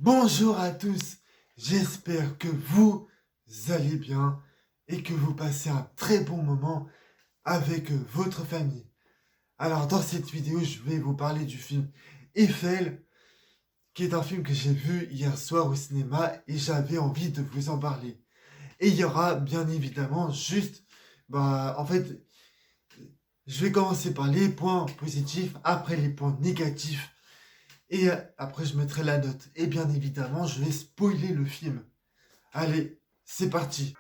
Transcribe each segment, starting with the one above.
Bonjour à tous, j'espère que vous allez bien et que vous passez un très bon moment avec votre famille. Alors dans cette vidéo, je vais vous parler du film Eiffel, qui est un film que j'ai vu hier soir au cinéma et j'avais envie de vous en parler. Et il y aura bien évidemment juste, en fait, je vais commencer par les points positifs, après les points négatifs. Et après, je mettrai la note. Et bien évidemment, je vais spoiler le film. Allez, c'est parti.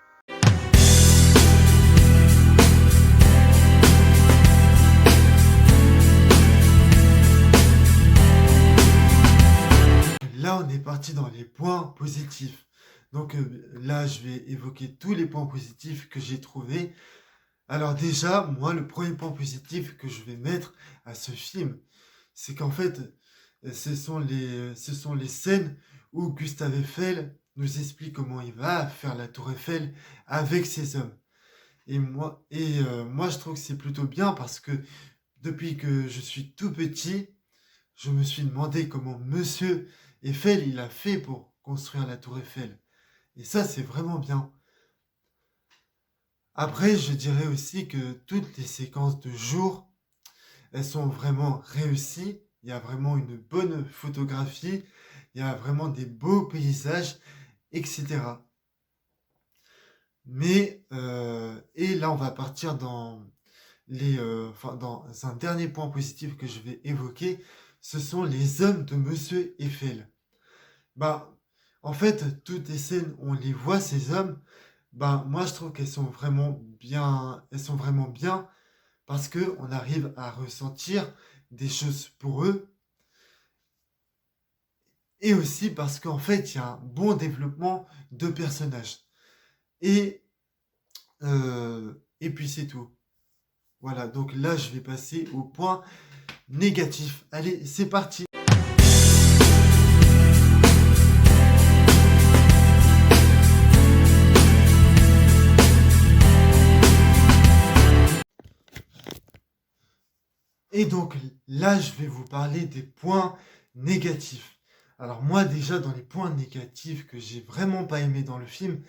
Là, on est parti dans les points positifs. Donc là, je vais évoquer tous les points positifs que j'ai trouvés. Alors déjà, moi, le premier point positif que je vais mettre à ce film, c'est qu'en fait, ce sont les scènes où Gustave Eiffel nous explique comment il va faire la tour Eiffel avec ses hommes. Et moi, je trouve que c'est plutôt bien parce que depuis que je suis tout petit, je me suis demandé comment Monsieur Eiffel il a fait pour construire la tour Eiffel. Et ça, c'est vraiment bien. Après, je dirais aussi que toutes les séquences de jour, elles sont vraiment réussies. Il y a vraiment une bonne photographie, il y a vraiment des beaux paysages, etc. Et là, on va partir dans un dernier point positif que je vais évoquer, ce sont les hommes de Monsieur Eiffel. Bah, en fait, toutes les scènes où on les voit, ces hommes, moi je trouve qu'elles sont vraiment bien, parce que on arrive à ressentir des choses pour eux, et aussi parce qu'en fait, il y a un bon développement de personnages. Et, et puis c'est tout. Voilà, donc là, je vais passer au point négatif. Allez, c'est parti. Et donc là, je vais vous parler des points négatifs. Alors moi, déjà, dans les points négatifs que j'ai vraiment pas aimé dans le film,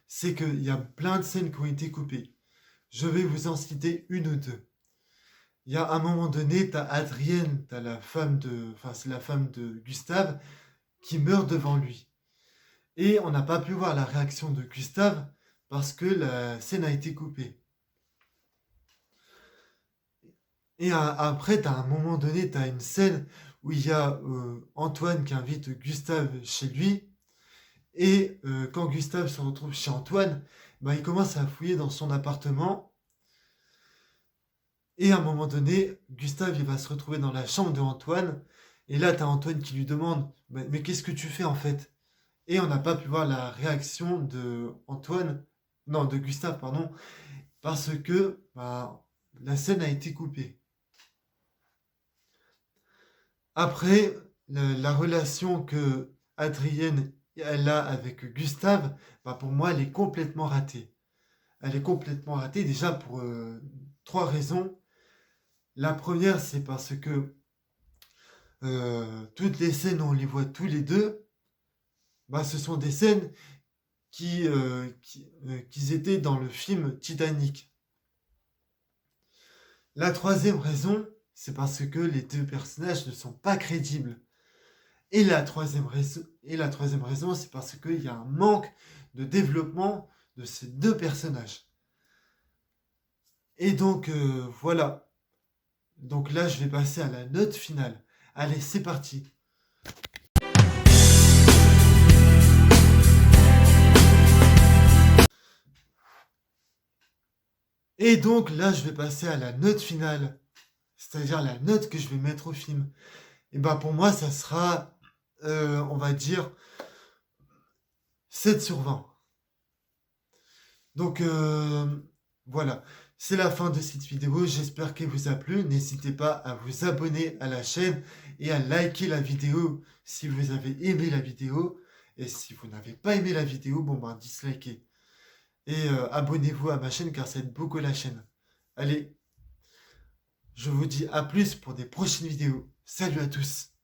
c'est qu'il y a plein de scènes qui ont été coupées. Je vais vous en citer une ou deux. Il y a un moment donné, t'as Adrienne, c'est la femme de Gustave, qui meurt devant lui. Et on n'a pas pu voir la réaction de Gustave parce que la scène a été coupée. Et après, à un moment donné, tu as une scène où il y a Antoine qui invite Gustave chez lui. Et quand Gustave se retrouve chez Antoine, il commence à fouiller dans son appartement. Et à un moment donné, Gustave il va se retrouver dans la chambre de Antoine. Et là, tu as Antoine qui lui demande mais qu'est-ce que tu fais en fait? Et on n'a pas pu voir la réaction de Antoine, non, de Gustave, pardon, parce que la scène a été coupée. Après, la relation que Adrienne elle a avec Gustave, pour moi, elle est complètement ratée. Elle est complètement ratée déjà pour trois raisons. La première, c'est parce que toutes les scènes où on les voit tous les deux, ce sont des scènes qui étaient dans le film Titanic. La troisième raison, c'est parce que les deux personnages ne sont pas crédibles. Et la troisième raison, c'est parce qu'il y a un manque de développement de ces deux personnages. Et donc, voilà. Donc là, je vais passer à la note finale. Allez, c'est parti. Et donc là, je vais passer à la note finale. C'est-à-dire la note que je vais mettre au film. Et pour moi, ça sera, on va dire, 7 sur 20. Donc voilà, c'est la fin de cette vidéo. J'espère qu'elle vous a plu. N'hésitez pas à vous abonner à la chaîne et à liker la vidéo si vous avez aimé la vidéo. Et si vous n'avez pas aimé la vidéo, dislikez. Et abonnez-vous à ma chaîne car ça aide beaucoup la chaîne. Allez, je vous dis à plus pour des prochaines vidéos. Salut à tous!